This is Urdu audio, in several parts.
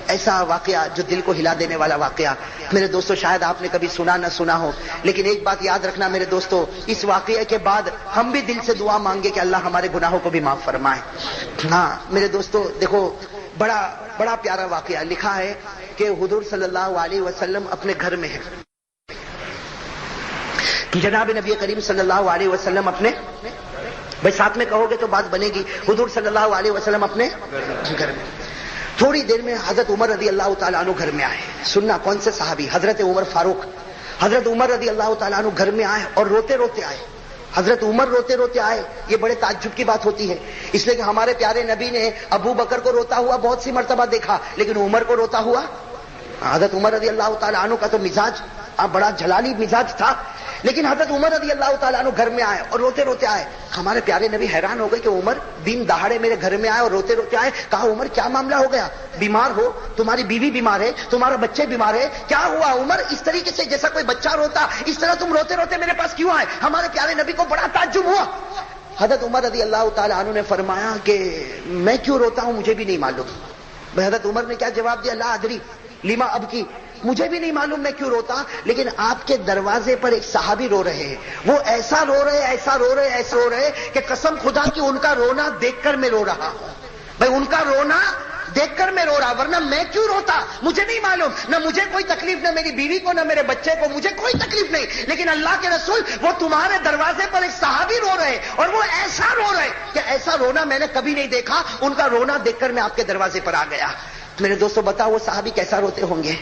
ایسا واقعہ جو دل کو ہلا دینے والا واقعہ. میرے دوستو شاید آپ نے کبھی سنا نہ سنا ہو، لیکن ایک بات یاد رکھنا میرے دوستو، اس واقعے کے بعد ہم بھی دل سے دعا مانگے کہ اللہ ہمارے گناہوں کو بھی معاف فرمائے. ہاں میرے دوستو دیکھو، بڑا پیارا واقعہ لکھا ہے کہ حضور صلی اللہ علیہ وسلم اپنے گھر میں ہیں. جناب نبی کریم صلی اللہ علیہ وسلم اپنے، بھائی ساتھ میں کہو گے تو بات بنے گی، حضور صلی اللہ علیہ وسلم اپنے گھر میں. تھوڑی دیر میں حضرت عمر رضی اللہ تعالیٰ عنہ گھر میں آئے. سننا کون سے صحابی؟ حضرت عمر فاروق. حضرت عمر رضی اللہ تعالیٰ عنہ گھر میں آئے اور روتے روتے آئے. حضرت عمر روتے روتے آئے. یہ بڑے تعجب کی بات ہوتی ہے، اس لیے کہ ہمارے پیارے نبی نے ابو بکر کو روتا ہوا بہت سی مرتبہ دیکھا، لیکن عمر کو روتا ہوا. حضرت عمر رضی اللہ تعالیٰ عنہ کا تو مزاج بڑا جلالی مزاج تھا، لیکن حضرت عمر رضی اللہ تعالیٰ عنہ گھر میں آئے اور روتے روتے آئے. ہمارے پیارے نبی حیران ہو گئے کہ عمر دن دہاڑے میرے گھر میں آئے اور روتے روتے آئے. کہا عمر کیا معاملہ ہو گیا؟ بیمار ہو؟ تمہاری بیوی بیمار ہے؟ تمہارا بچے بیمار ہے؟ کیا ہوا عمر؟ اس طریقے سے جیسا کوئی بچہ روتا، اس طرح تم روتے روتے میرے پاس کیوں آئے؟ ہمارے پیارے نبی کو بڑا تعجب ہوا. حضرت عمر رضی اللہ تعالیٰ عنہ نے فرمایا کہ میں کیوں روتا ہوں مجھے بھی نہیں معلوم. حضرت عمر نے کیا جواب دیا؟ لا ادری لما ابکی، مجھے بھی نہیں معلوم میں کیوں روتا، لیکن آپ کے دروازے پر ایک صحابی رو رہے ہیں. وہ ایسا رو رہے ایسا رو رہے ایسا رو رہے کہ قسم خدا کی ان کا رونا دیکھ کر میں رو رہا ہوں. بھائی ان کا رونا دیکھ کر میں رو رہا، ورنہ میں کیوں روتا مجھے نہیں معلوم. نہ مجھے کوئی تکلیف، نہ میری بیوی کو، نہ میرے بچے کو، مجھے کوئی تکلیف نہیں، لیکن اللہ کے رسول وہ تمہارے دروازے پر ایک صحابی رو رہے اور وہ ایسا رو رہے کہ ایسا رونا میں نے کبھی نہیں دیکھا. ان کا رونا دیکھ کر میں آپ کے دروازے پر آ گیا. میرے دوستو بتاؤ وہ صحابی کیسا روتے ہوں گے؟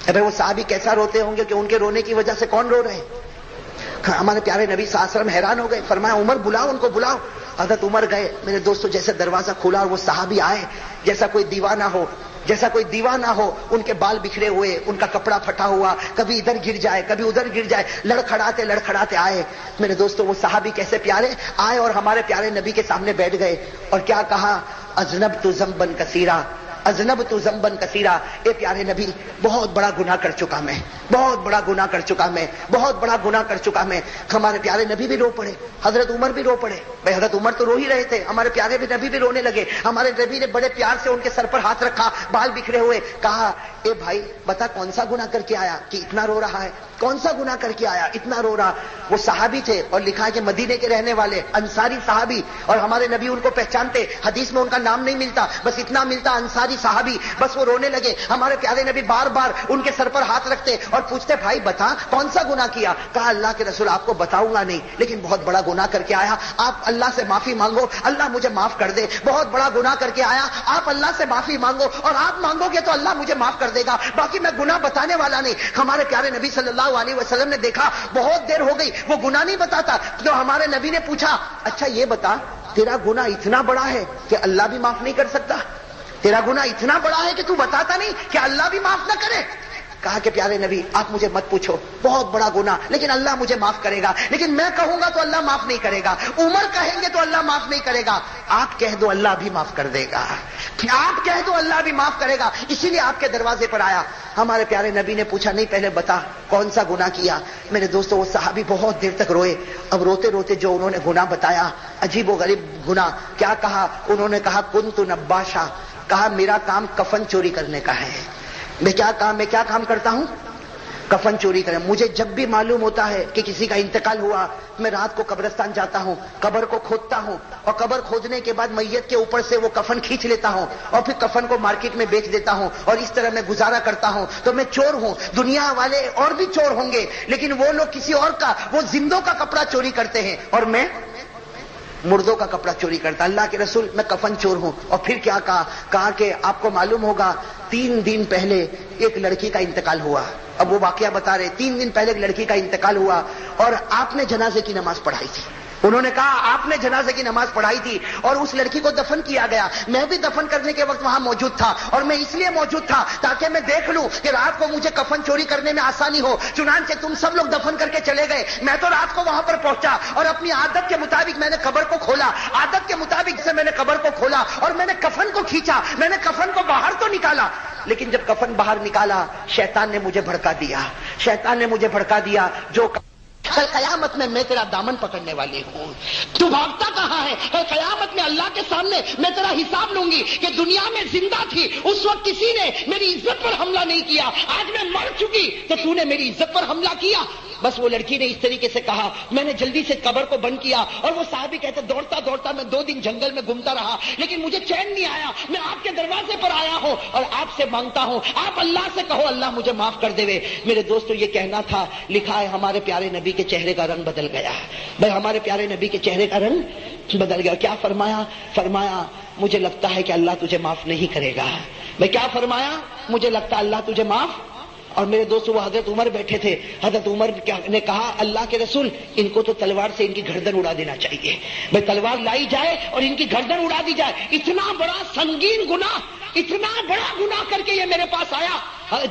ابھی وہ صحابی کیسا روتے ہوں گے کہ ان کے رونے کی وجہ سے کون رو رہے ہیں؟ ہمارے پیارے نبی صلی اللہ علیہ وسلم حیران ہو گئے. فرمایا عمر بلاؤ ان کو، بلاؤ. حضرت عمر گئے. میرے دوستو جیسے دروازہ کھلا اور وہ صحابی آئے، جیسا کوئی دیوانہ ہو، جیسا کوئی دیوانہ ہو. ان کے بال بکھرے ہوئے، ان کا کپڑا پھٹا ہوا، کبھی ادھر گر جائے کبھی ادھر گر جائے، لڑکھڑاتے آئے. میرے دوستو وہ صحابی کیسے پیارے آئے اور ہمارے پیارے نبی کے سامنے بیٹھ گئے اور کیا کہا؟ اذنبت ذنبا کثیرا، اذنبت ذنبا کثیرا. اے پیارے نبی بہت بڑا گناہ کر چکا میں، بہت بڑا گناہ کر چکا میں، بہت بڑا گناہ کر چکا میں. ہمارے پیارے نبی بھی رو پڑے، حضرت عمر بھی رو پڑے. بھائی حضرت عمر تو رو ہی رہے تھے، ہمارے پیارے نبی بھی رونے لگے. ہمارے نبی نے بڑے پیار سے ان کے سر پر ہاتھ رکھا، بال بکھرے ہوئے. کہا اے بھائی بتا کون سا گناہ کر کے آیا کہ اتنا رو رہا ہے؟ کون سا گناہ کر کے آیا اتنا رو رہا؟ وہ صحابی تھے اور لکھا ہے کہ مدینے کے رہنے والے انصاری صحابی، اور ہمارے نبی ان کو پہچانتے. حدیث میں ان کا نام نہیں ملتا، بس اتنا ملتا انصاری صحابی. بس وہ رونے لگے. ہمارے پیارے نبی بار بار ان کے سر پر ہاتھ رکھتے اور پوچھتے بھائی بتا کون سا گناہ کیا؟ کہا اللہ کے رسول آپ کو بتاؤں گا نہیں، لیکن بہت بڑا گناہ کر کے آیا. آپ اللہ سے معافی مانگو، اللہ مجھے معاف کر دے. بہت بڑا گناہ کر کے آیا، آپ اللہ سے معافی مانگو اور آپ مانگو گے تو اللہ مجھے معاف کر دے گا. باقی میں گناہ بتانے والا نہیں. ہمارے پیارے نبی صلی اللہ علیہ وسلم نے دیکھا بہت دیر ہو گئی وہ گناہ نہیں بتاتا، تو ہمارے نبی نے پوچھا اچھا یہ بتا تیرا گناہ اتنا بڑا ہے کہ اللہ بھی معاف نہیں کر سکتا؟ تیرا گناہ اتنا بڑا ہے کہ تو بتاتا نہیں کہ اللہ بھی معاف نہ کرے؟ کہا کہ پیارے نبی آپ مجھے مت پوچھو، بہت بڑا گناہ لیکن اللہ مجھے معاف کرے گا. لیکن میں کہوں گا تو اللہ معاف نہیں کرے گا، عمر کہیں گے تو اللہ معاف نہیں کرے گا. آپ کہہ دو اللہ بھی معاف کر دے گا، آپ کہہ دو اللہ بھی معاف کرے گا. اسی لیے آپ کے دروازے پر آیا. ہمارے پیارے نبی نے پوچھا نہیں پہلے بتا کون سا گناہ کیا. میرے دوستو وہ صحابی بہت دیر تک روئے. اب روتے روتے جو انہوں نے گناہ بتایا، عجیب و غریب گناہ. کیا کہا انہوں نے؟ کہا کنت نباشا، کہا میرا کام کفن چوری کرنے کا ہے. میں کیا کام کرتا ہوں؟ کفن چوری کریں. مجھے جب بھی معلوم ہوتا ہے کہ کسی کا انتقال ہوا، میں رات کو قبرستان جاتا ہوں، قبر کو کھودتا ہوں اور قبر کھودنے کے بعد میت کے اوپر سے وہ کفن کھینچ لیتا ہوں اور پھر کفن کو مارکیٹ میں بیچ دیتا ہوں اور اس طرح میں گزارا کرتا ہوں. تو میں چور ہوں. دنیا والے اور بھی چور ہوں گے لیکن وہ لوگ کسی اور کا، وہ زندوں کا کپڑا چوری کرتے ہیں اور میں مردوں کا کپڑا چوری کرتا. اللہ کے رسول میں کفن چور ہوں. اور پھر کیا کہا کہ آپ کو معلوم ہوگا 3 دن پہلے ایک لڑکی کا انتقال ہوا. اب وہ واقعہ بتا رہے 3 دن پہلے ایک لڑکی کا انتقال ہوا اور آپ نے جنازے کی نماز پڑھائی تھی. انہوں نے کہا آپ نے جنازے کی نماز پڑھائی تھی اور اس لڑکی کو دفن کیا گیا. میں بھی دفن کرنے کے وقت وہاں موجود تھا اور میں اس لیے موجود تھا تاکہ میں دیکھ لوں کہ رات کو مجھے کفن چوری کرنے میں آسانی ہو. چنانچہ تم سب لوگ دفن کر کے چلے گئے، میں تو رات کو وہاں پر پہنچا اور اپنی عادت کے مطابق میں نے قبر کو کھولا. عادت کے مطابق سے میں نے قبر کو کھولا اور میں نے کفن کو کھینچا. میں نے کفن کو باہر تو نکالا، لیکن جب کفن باہر نکالا شیطان نے مجھے بھڑکا دیا. شیطان نے مجھے بھڑکا دیا. جو کل قیامت میں تیرا دامن پکڑنے والی ہوں. تو بھاگتا کہاں ہے؟ کل قیامت میں اللہ کے سامنے میں تیرا حساب لوں گی کہ دنیا میں زندہ تھی اس وقت کسی نے میری عزت پر حملہ نہیں کیا, آج میں مر چکی تو تو نے میری عزت پر حملہ کیا. بس وہ لڑکی نے اس طریقے سے کہا. میں نے جلدی سے قبر کو بند کیا اور وہ صحابی کہتے دوڑتا دوڑتا میں 2 دن جنگل میں گھومتا رہا لیکن مجھے چین نہیں آیا. میں آپ کے دروازے پر آیا ہوں اور آپ سے مانگتا ہوں, آپ اللہ سے کہو اللہ مجھے معاف کر دے. میرے دوستو یہ کہنا تھا. لکھا ہے ہمارے پیارے نبی کے چہرے کا رنگ بدل گیا. بھائی ہمارے پیارے نبی کے چہرے کا رنگ بدل گیا. کیا فرمایا؟ فرمایا مجھے لگتا ہے کہ اللہ تجھے معاف نہیں کرے گا. بھائی کیا فرمایا؟ مجھے لگتا ہے اللہ تجھے معاف. اور میرے دوستو وہ حضرت عمر بیٹھے تھے. حضرت عمر نے کہا اللہ کے رسول ان کو تو تلوار سے ان کی گردن اڑا دینا چاہیے. بھائی تلوار لائی جائے اور ان کی گردن اڑا دی جائے. اتنا بڑا سنگین گناہ, اتنا بڑا گناہ کر کے یہ میرے پاس آیا.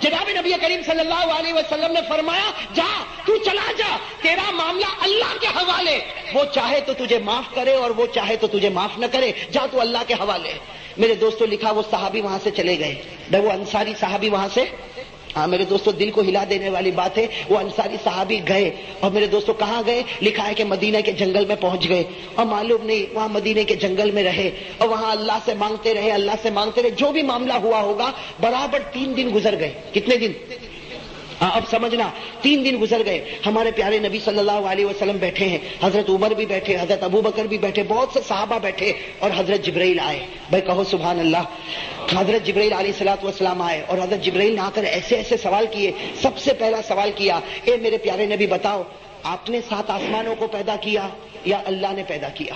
جناب نبی کریم صلی اللہ علیہ وسلم نے فرمایا جا تو چلا جا, تیرا معاملہ اللہ کے حوالے. وہ چاہے تو تجھے معاف کرے اور وہ چاہے تو تجھے معاف نہ کرے, جا تو اللہ کے حوالے. میرے دوستو لکھا وہ صحابی وہاں سے چلے گئے. وہ انصاری صحابی وہاں سے, ہاں میرے دوستو دل کو ہلا دینے والی بات ہے, وہ انصاری صحابی گئے اور میرے دوستو کہاں گئے؟ لکھا ہے کہ مدینہ کے جنگل میں پہنچ گئے اور معلوم نہیں وہاں مدینہ کے جنگل میں رہے اور وہاں اللہ سے مانگتے رہے, اللہ سے مانگتے رہے. جو بھی معاملہ ہوا ہوگا برابر 3 دن گزر گئے. کتنے دن؟ اب سمجھنا 3 دن گزر گئے. ہمارے پیارے نبی صلی اللہ علیہ وسلم بیٹھے ہیں, حضرت عمر بھی بیٹھے, حضرت ابو بکر بھی بیٹھے, بہت سے صحابہ بیٹھے اور حضرت جبرائیل آئے. بھائی کہو سبحان اللہ. حضرت جبرائیل علیہ الصلوۃ والسلام آئے اور حضرت جبرائیل نے آ کر ایسے ایسے سوال کیے. سب سے پہلا سوال کیا, اے میرے پیارے نبی بتاؤ آپ نے 7 آسمانوں کو پیدا کیا یا اللہ نے پیدا کیا؟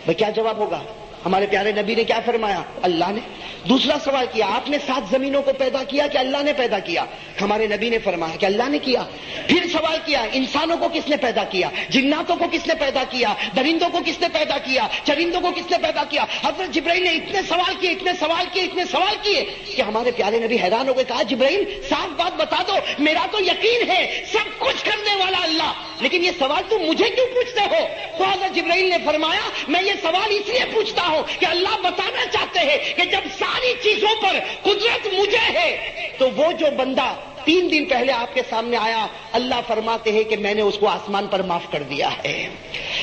بھائی کیا جواب ہوگا؟ ہمارے پیارے نبی نے کیا فرمایا؟ اللہ نے. دوسرا سوال کیا, آپ نے 7 زمینوں کو پیدا کیا کہ اللہ نے پیدا کیا؟ ہمارے نبی نے فرمایا کہ اللہ نے کیا. پھر سوال کیا, انسانوں کو کس نے پیدا کیا؟ جناتوں کو کس نے پیدا کیا؟ درندوں کو کس نے پیدا کیا؟ چرندوں کو کس نے پیدا کیا؟ حضرت جبرائیل نے اتنے سوال کیے, اتنے سوال کیے, اتنے سوال کیے کہ ہمارے پیارے نبی حیران ہو گئے. کہا جبرائیل صاف بات بتا دو, میرا تو یقین ہے سب کچھ کرنے والا اللہ, لیکن یہ سوال تم مجھے کیوں پوچھتے ہو؟ تو حضرت جبرائیل نے فرمایا میں یہ سوال اس لیے پوچھتا ہوں کہ اللہ بتانا چاہتے ہیں کہ جب ساری چیزوں پر قدرت مجھے ہے تو وہ جو بندہ 3 دن پہلے آپ کے سامنے آیا, اللہ فرماتے ہیں کہ میں نے اس کو آسمان پر معاف کر دیا ہے.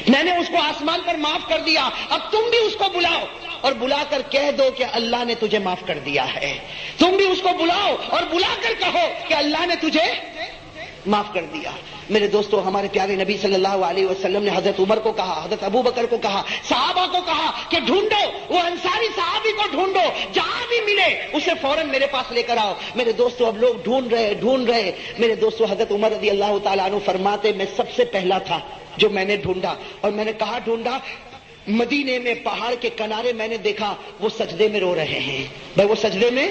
میں نے اس کو آسمان پر معاف کر دیا. اب تم بھی اس کو بلاؤ اور بلا کر کہہ دو کہ اللہ نے تجھے معاف کر دیا ہے. تم بھی اس کو بلاؤ اور بلا کر کہو کہ اللہ نے تجھے معاف کر دیا. میرے دوستو ہمارے پیارے نبی صلی اللہ علیہ وسلم نے حضرت عمر کو کہا, حضرت ابو بکر کو کہا, صحابہ کو کہا کہ ڈھونڈو وہ انصاری صحابی کو, ڈھونڈو جہاں بھی ملے اسے فوراً میرے پاس لے کر آؤ. میرے دوستو اب لوگ ڈھونڈ رہے. میرے دوستو حضرت عمر رضی اللہ تعالیٰ عنہ فرماتے میں سب سے پہلا تھا جو میں نے ڈھونڈا. اور میں نے کہا ڈھونڈا؟ مدینے میں پہاڑ کے کنارے میں نے دیکھا وہ سجدے میں رو رہے ہیں. بھائی وہ سجدے میں,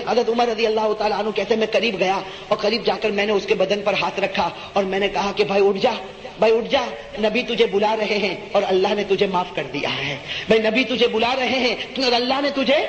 حضرت عمر رضی اللہ تعالیٰ عنہ کہتے میں قریب گیا اور قریب جا کر میں نے اس کے بدن پر ہاتھ رکھا اور میں نے کہا کہ بھائی اٹھ جا, بھائی اٹھ جا, نبی تجھے بلا رہے ہیں اور اللہ نے تجھے معاف کر دیا ہے. بھائی نبی تجھے بلا رہے ہیں اور اللہ نے تجھے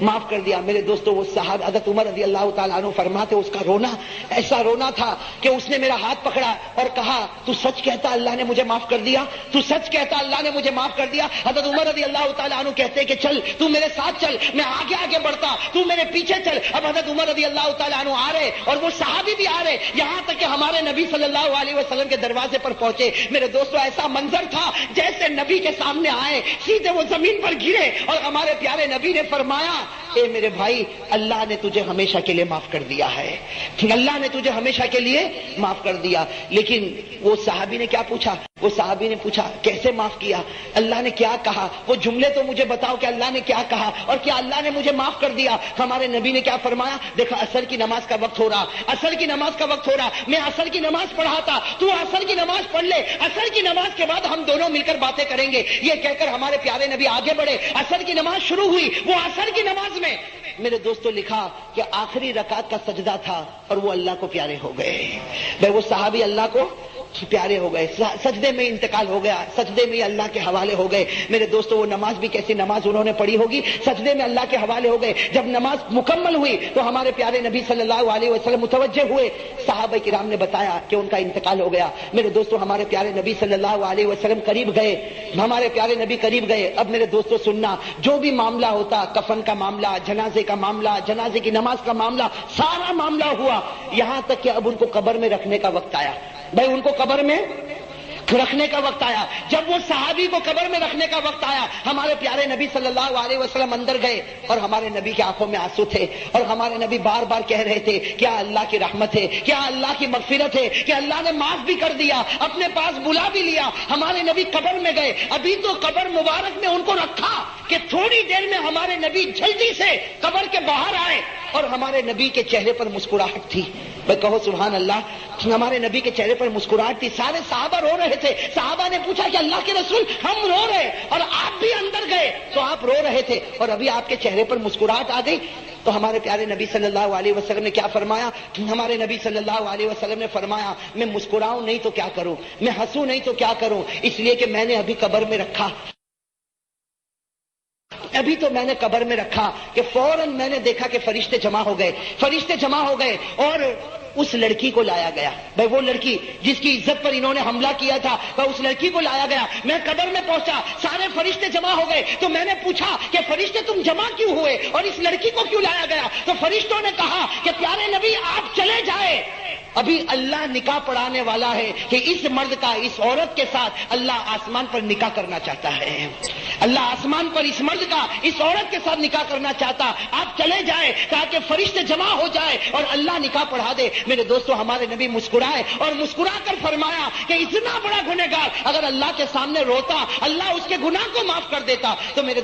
معاف کر دیا. میرے دوستو وہ صحابہ حضرت عمر رضی اللہ تعالیٰ عنہ فرماتے اس کا رونا ایسا رونا تھا کہ اس نے میرا ہاتھ پکڑا اور کہا تو سچ کہتا اللہ نے مجھے معاف کر دیا؟ تو سچ کہتا اللہ نے مجھے معاف کر دیا؟ حضرت عمر رضی اللہ تعالیٰ عنہ کہتے کہ چل تو میرے ساتھ چل, میں آگے آگے بڑھتا, تو میرے پیچھے چل. اب حضرت عمر رضی اللہ تعالیٰ عنہ آ رہے اور وہ صحابی بھی آ رہے, یہاں تک کہ ہمارے نبی صلی اللہ علیہ وسلم کے دروازے پر پہنچے. میرے دوستو ایسا منظر تھا جیسے نبی کے سامنے آئے سیدھے وہ زمین پر گرے اور ہمارے پیارے نبی نے فرمایا اے میرے بھائی اللہ نے تجھے ہمیشہ کے لیے معاف کر دیا ہے, اللہ نے تجھے ہمیشہ کے لیے معاف کر دیا. لیکن وہ صحابی نے کیا پوچھا؟ وہ صحابی نے پوچھا کیسے معاف کیا, اللہ نے کیا کہا, وہ جملے تو مجھے بتاؤ کہ اللہ نے کیا کہا اور کیا اللہ نے مجھے معاف کر دیا. ہمارے نبی نے کیا فرمایا؟ دیکھا عصر کی نماز کا وقت ہو رہا, عصر کی نماز کا وقت ہو رہا, میں عصر کی نماز پڑھا تھا, تو عصر کی نماز پڑھ لے, عصر کی نماز کے بعد ہم دونوں مل کر باتیں کریں گے. یہ کہہ کر ہمارے پیارے نبی آگے بڑھے, عصر کی نماز شروع ہوئی. وہ عصر کی نماز میں میرے دوستو لکھا کہ آخری رکعت کا سجدہ تھا اور وہ اللہ کو پیارے ہو گئے. بھائی وہ صحابی اللہ کو پیارے ہو گئے, سجدے میں انتقال ہو گیا, سجدے میں اللہ کے حوالے ہو گئے. میرے دوستو وہ نماز بھی کیسی نماز انہوں نے پڑھی ہوگی, سجدے میں اللہ کے حوالے ہو گئے. جب نماز مکمل ہوئی تو ہمارے پیارے نبی صلی اللہ علیہ وسلم متوجہ ہوئے, صحابہ کرام نے بتایا کہ ان کا انتقال ہو گیا. میرے دوستو ہمارے پیارے نبی صلی اللہ علیہ وسلم قریب گئے, ہمارے پیارے نبی قریب گئے. اب میرے دوستو سننا, جو بھی معاملہ ہوتا, کفن کا معاملہ, جنازے کا معاملہ, جنازے کی نماز کا معاملہ, سارا معاملہ ہوا, یہاں تک کہ اب ان کو قبر میں رکھنے کا وقت آیا. بھائی ان کو قبر میں رکھنے کا وقت آیا. جب وہ صحابی کو قبر میں رکھنے کا وقت آیا, ہمارے پیارے نبی صلی اللہ علیہ وسلم اندر گئے اور ہمارے نبی کی آنکھوں میں آنسو تھے, اور ہمارے نبی بار بار کہہ رہے تھے کیا اللہ کی رحمت ہے, کیا اللہ کی مغفرت ہے, کہ اللہ نے معاف بھی کر دیا, اپنے پاس بلا بھی لیا. ہمارے نبی قبر میں گئے, ابھی تو قبر مبارک میں ان کو رکھا کہ تھوڑی دیر میں ہمارے نبی جلدی سے قبر کے باہر آئے, اور ہمارے نبی کے چہرے پر مسکراہٹ تھی. بھائی کہو سبحان اللہ. ہمارے نبی کے چہرے پر مسکراہٹ تھی. سارے صحابہ رو رہے تھے. صحابہ نے پوچھا کہ اللہ کے رسول ہم رو رہے, اور آپ بھی اندر گئے تو آپ رو رہے تھے, اور ابھی آپ کے چہرے پر مسکراہٹ آ گئی. تو ہمارے پیارے نبی صلی اللہ علیہ وسلم نے کیا فرمایا؟ ہمارے نبی صلی اللہ علیہ وسلم نے فرمایا میں مسکراؤں نہیں تو کیا کروں, میں ہنسوں نہیں تو کیا کروں, اس لیے کہ میں نے ابھی قبر میں رکھا, ابھی تو میں نے قبر میں رکھا کہ فوراً میں نے دیکھا کہ فرشتے جمع ہو گئے, فرشتے جمع ہو گئے, اور اس لڑکی کو لایا گیا. بھائی وہ لڑکی جس کی عزت پر انہوں نے حملہ کیا تھا, اس لڑکی کو لایا گیا. میں قبر میں پہنچا, سارے فرشتے جمع ہو گئے, تو میں نے پوچھا کہ فرشتے تم جمع کیوں ہوئے اور اس لڑکی کو کیوں لایا گیا؟ تو فرشتوں نے کہا کہ پیارے نبی آپ چلے جائیں, ابھی اللہ نکاح پڑھانے والا ہے کہ اس مرد کا اس عورت کے ساتھ اللہ آسمان پر نکاح کرنا چاہتا ہے. اللہ آسمان پر اس مرد کا اس عورت کے ساتھ نکاح کرنا چاہتا, آپ چلے جائیں تاکہ فرشتے جمع ہو جائے اور اللہ نکاح پڑھا دے. میرے دوستو ہمارے نبی مسکرائے اور مسکرا کر فرمایا کہ اتنا بڑا گنہگار اگر اللہ کے سامنے روتا اللہ اس کے گناہ کو معاف کر دیتا. تو میرے